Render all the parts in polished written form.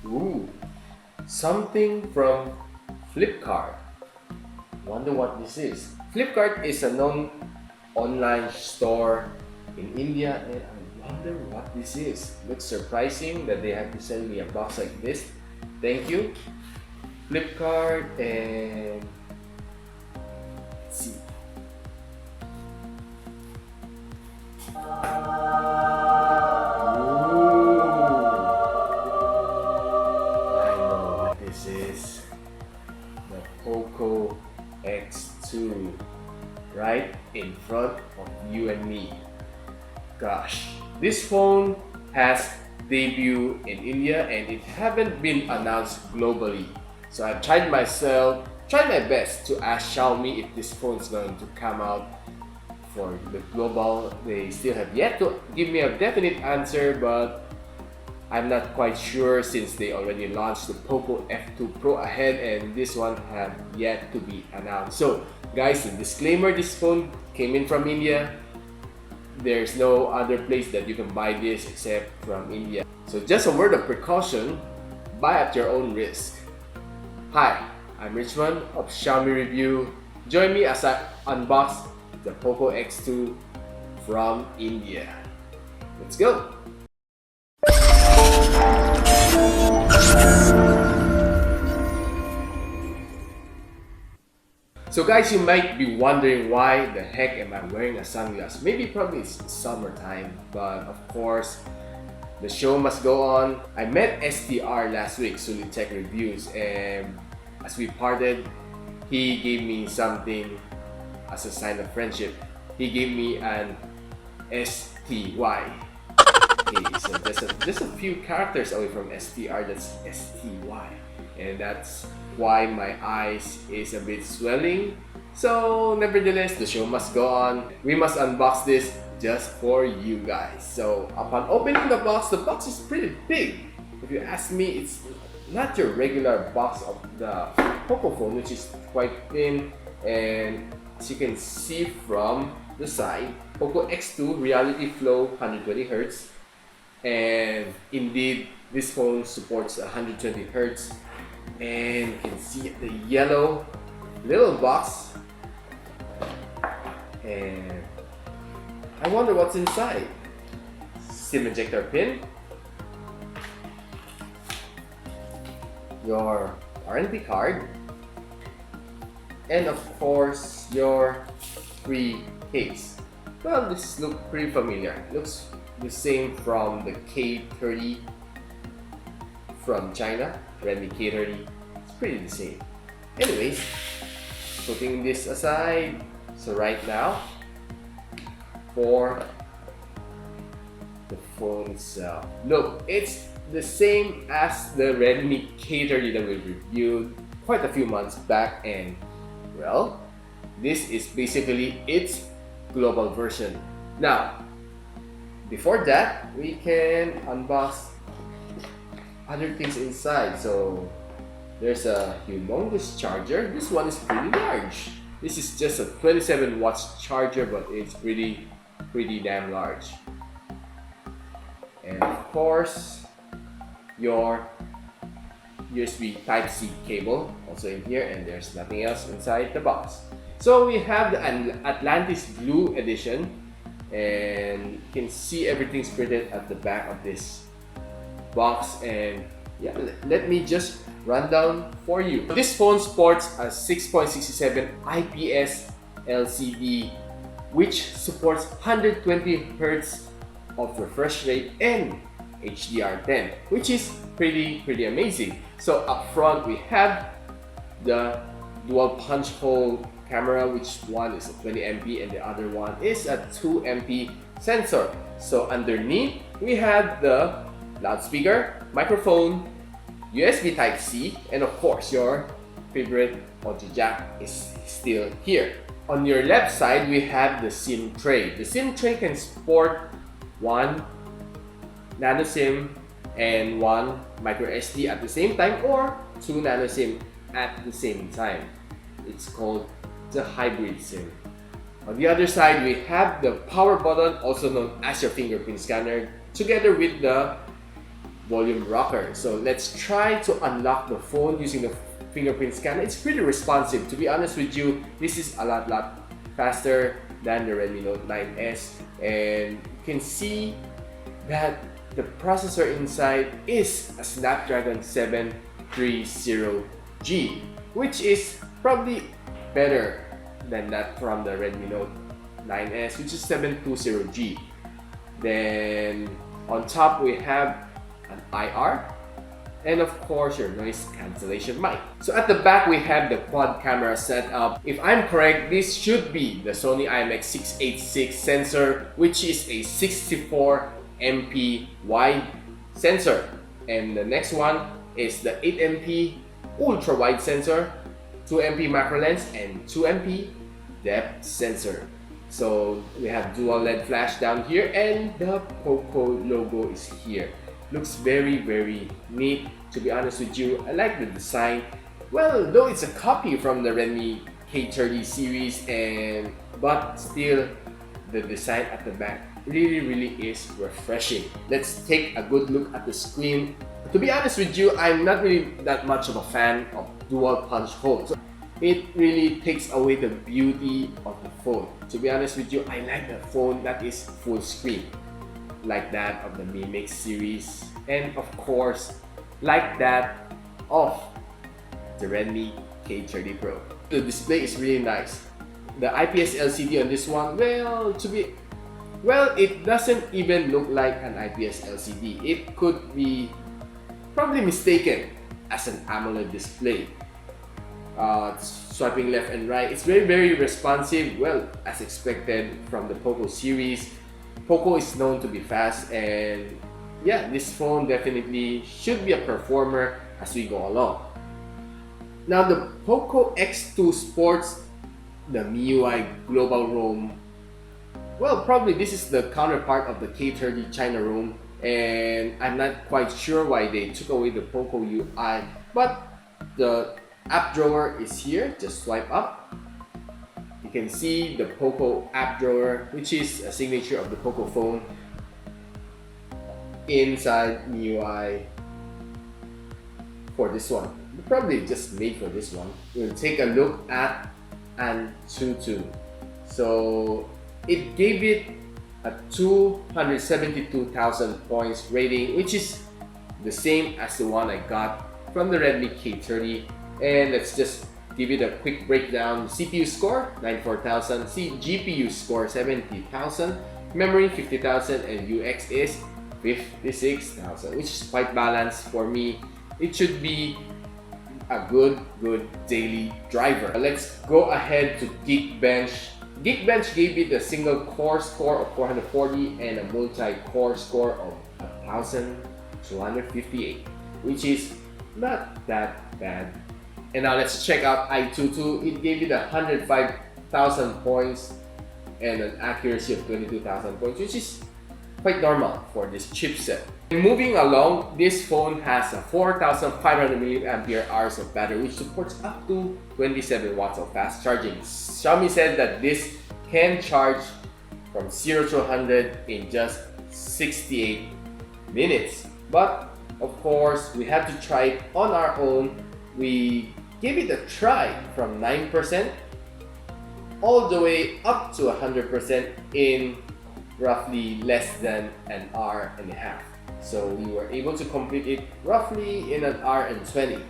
Ooh, something from Flipkart. Wonder what this is. Flipkart is a known online store in India, and I wonder what this is. Looks surprising that they have to send me a box like this. Thank you, Flipkart, and let's see. I know what this is. The POCO X2, right in front of you and me. Gosh, this phone has debuted in India and it haven't been announced globally. So I've tried my best to ask Xiaomi if this phone is going to come out for the global. They still have yet to give me a definite answer, but I'm not quite sure since they already launched the POCO F2 Pro ahead and this one have yet to be announced. So guys, the disclaimer, this phone came in from India. There's no other place that you can buy this except from India. So just a word of precaution, buy at your own risk. Hi, I'm Richmond of Xiaomi Review. Join me as I unbox the POCO X2 from India. Let's go! So guys, you might be wondering why the heck am I wearing a sunglass? Probably it's summertime, but of course, the show must go on. I met STR last week, Sulit Tech Reviews, and as we parted, he gave me something as a sign of friendship. He gave me an STY. Okay, so just a few characters away from STR, that's STY. And that's why my eyes is a bit swelling. So nevertheless, the show must go on. We must unbox this just for you guys. So upon opening the box is pretty big. If you ask me, it's not your regular box of the Pocophone, which is quite thin. And as you can see from the side, POCO X2 Reality Flow 120 Hz. And indeed, this phone supports 120 Hz. And you can see the yellow little box, and I wonder what's inside. SIM ejector pin, your warranty card, and of course your free case. Well, this looks pretty familiar. It looks the same from the K30 from China, Redmi K30. It's pretty the same. Anyways, putting this aside, so right now, for the phone itself. Look, it's the same as the Redmi K30 that we reviewed quite a few months back, and well, this is basically its global version. Now, before that, we can unbox other things inside. So there's a humongous charger. This one is pretty large. This is just a 27 watts charger, but it's pretty damn large. And of course, your USB Type-C cable also in here, and there's nothing else inside the box. So we have the Atlantis Blue edition, and you can see everything's printed at the back of this box. And yeah, let me just run down for you. This phone sports a 6.67 IPS LCD, which supports 120 Hz of refresh rate and HDR10, which is pretty amazing. So up front we have the dual punch hole camera, which one is a 20 MP and the other one is a 2 MP sensor. So underneath we have the loudspeaker, microphone, USB Type-C, and of course your favorite audio jack is still here. On your left side we have the SIM tray. The SIM tray can sport one nano SIM and one micro SD at the same time, or two nano SIM at the same time. It's called the hybrid SIM. On the other side we have the power button, also known as your fingerprint scanner, together with the volume rocker. So let's try to unlock the phone using the fingerprint scanner. It's pretty responsive. To be honest with you, this is a lot faster than the Redmi Note 9S, and you can see that the processor inside is a Snapdragon 730G, which is probably better than that from the Redmi Note 9S, which is 720G. Then on top we have an IR, and of course your noise cancellation mic. So at the back we have the quad camera setup. If I'm correct, this should be the Sony IMX686 sensor, which is a 64 MP wide sensor, and the next one is the 8 MP ultra wide sensor, 2 MP macro lens, and 2 MP depth sensor. So we have dual LED flash down here, and the POCO logo is here. Looks very neat. To be honest with you, I like the design. Well, though it's a copy from the Redmi K30 series, but still the design at the back really is refreshing. Let's take a good look at the screen. To be honest with you, I'm not really that much of a fan of dual punch hole. So it really takes away the beauty of the phone. To be honest with you, I like the phone that is full screen, like that of the Mi Mix series, and of course, like that of the Redmi K30 Pro. The display is really nice. The IPS LCD on this one, it doesn't even look like an IPS LCD. It could be probably mistaken as an AMOLED display. Swiping left and right, it's very responsive. Well, as expected from the POCO series. POCO is known to be fast, and yeah, this phone definitely should be a performer as we go along. Now the POCO X2 sports the MIUI Global ROM. Well, probably this is the counterpart of the K30 China ROM, and I'm not quite sure why they took away the POCO UI, but the app drawer is here. Just swipe up. You can see the POCO app drawer, which is a signature of the Pocophone, inside MIUI for this one. Probably just made for this one. We'll take a look at Antutu. So it gave it a 272,000 points rating, which is the same as the one I got from the Redmi K30. And let's just give it a quick breakdown. CPU score 94,000, GPU score 70,000, memory 50,000, and UX is 56,000, which is quite balanced for me. It should be a good daily driver. Let's go ahead to Geekbench. Geekbench gave it a single core score of 440 and a multi-core score of 1,258, which is not that bad. And now let's check out iTutu. It gave it 105,000 points and an accuracy of 22,000 points, which is quite normal for this chipset. And moving along, this phone has a 4,500 mAh of battery, which supports up to 27 watts of fast charging. Xiaomi said that this can charge from 0 to 100 in just 68 minutes. But of course, we have to try it on our own. We gave it a try from 9% all the way up to 100% in roughly less than an hour and a half. So we were able to complete it roughly in an hour and 20.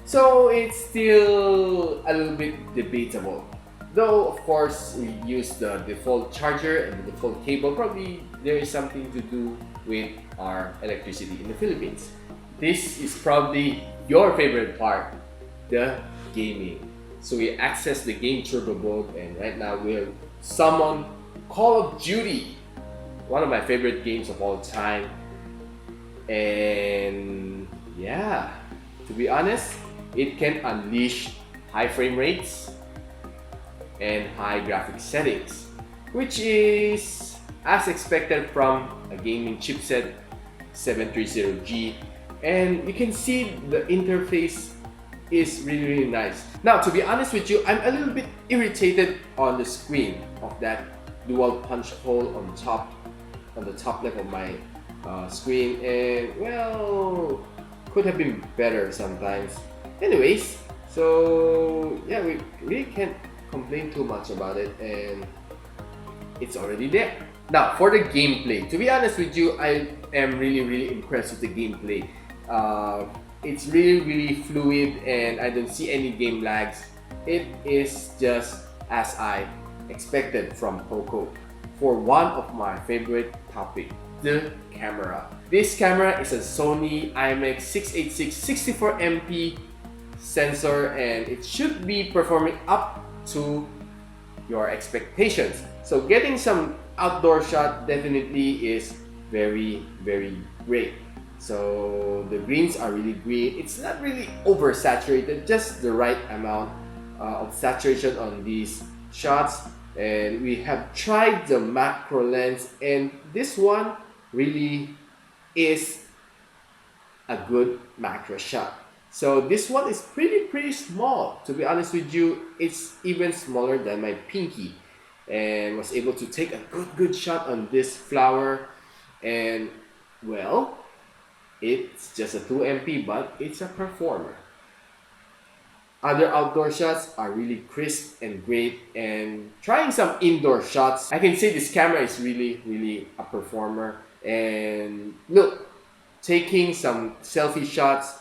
So it's still a little bit debatable. Though of course we use the default charger and the default cable. Probably there is something to do with our electricity in the Philippines. This is probably your favorite part, the gaming. So we access the game turbo mode, and right now we'll summon Call of Duty, one of my favorite games of all time. And yeah, to be honest, it can unleash high frame rates and high graphics settings, which is as expected from a gaming chipset 730G. And you can see the interface is really nice. Now, to be honest with you, I'm a little bit irritated on the screen of that dual punch hole on the top left of my screen, and well, could have been better sometimes. Anyways, so yeah, we really can't complain too much about it, and it's already there. Now, for the gameplay, to be honest with you, I am really impressed with the gameplay. It's really fluid, and I don't see any game lags. It is just as I expected from POCO. For one of my favorite topic, the camera. This camera is a Sony IMX686 64MP sensor, and it should be performing up to your expectations. So getting some outdoor shot definitely is very great. So the greens are really green. It's not really oversaturated, just the right amount of saturation on these shots. And we have tried the macro lens, and this one really is a good macro shot. So this one is pretty small. To be honest with you, it's even smaller than my pinky, and was able to take a good shot on this flower. And well, it's just a 2MP, but it's a performer. Other outdoor shots are really crisp and great, and trying some indoor shots, I can say this camera is really a performer. And look, taking some selfie shots,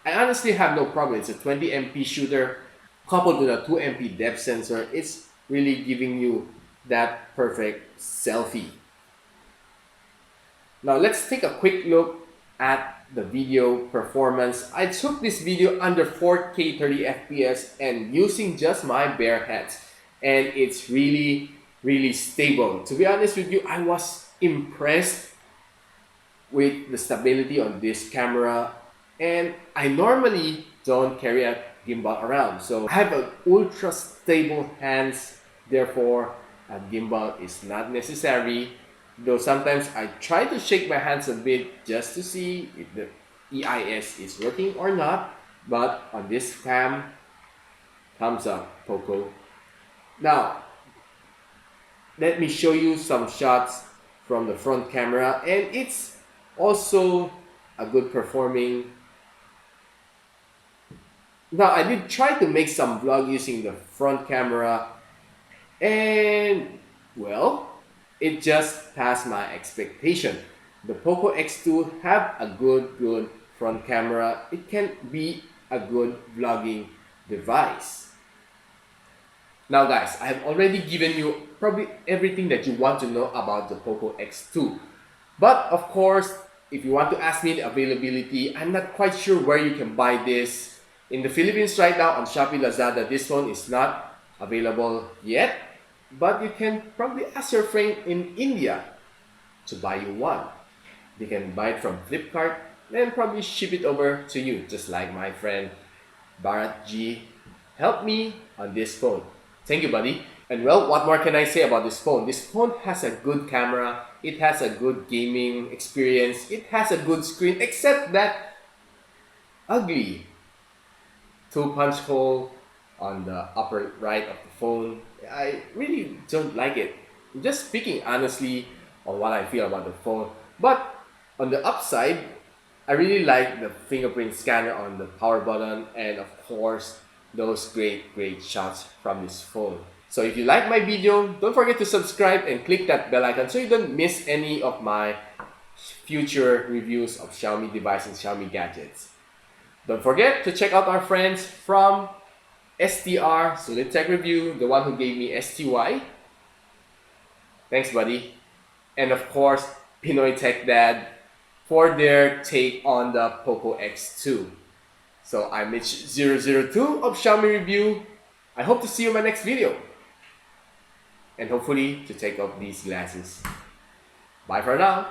I honestly have no problem. It's a 20MP shooter coupled with a 2MP depth sensor. It's really giving you that perfect selfie. Now let's take a quick look at the video performance. I took this video under 4K 30 FPS and using just my bare hands, and it's really stable. To be honest with you, I was impressed with the stability on this camera, and I normally don't carry a gimbal around, so I have an ultra stable hands, therefore a gimbal is not necessary. Though sometimes I try to shake my hands a bit just to see if the EIS is working or not, but on this cam, thumbs up, POCO. Now, let me show you some shots from the front camera, and it's also a good performing. Now, I did try to make some vlog using the front camera, and well, it just passed my expectation. The POCO X2 have a good front camera. It can be a good vlogging device. Now guys, I have already given you probably everything that you want to know about the POCO X2. But of course, if you want to ask me the availability, I'm not quite sure where you can buy this. In the Philippines right now on Shopee, Lazada, this phone is not available yet. But you can probably ask your friend in India to buy you one. They can buy it from Flipkart and probably ship it over to you, just like my friend Bharat G helped me on this phone. Thank you, buddy. And well, what more can I say about this phone? This phone has a good camera, it has a good gaming experience, it has a good screen, except that ugly 2-punch hole on the upper right of the phone. I really don't like it. I'm just speaking honestly on what I feel about the phone. But on the upside, I really like the fingerprint scanner on the power button, and of course those great shots from this phone. So if you like my video, don't forget to subscribe and click that bell icon so you don't miss any of my future reviews of Xiaomi devices, Xiaomi gadgets. Don't forget to check out our friends from STR, Sulit Tech Review, the one who gave me STY. Thanks, buddy. And of course, Pinoy Techdad for their take on the POCO X2. So I'm Mitch002 of Xiaomi Review. I hope to see you in my next video. And hopefully to take off these glasses. Bye for now.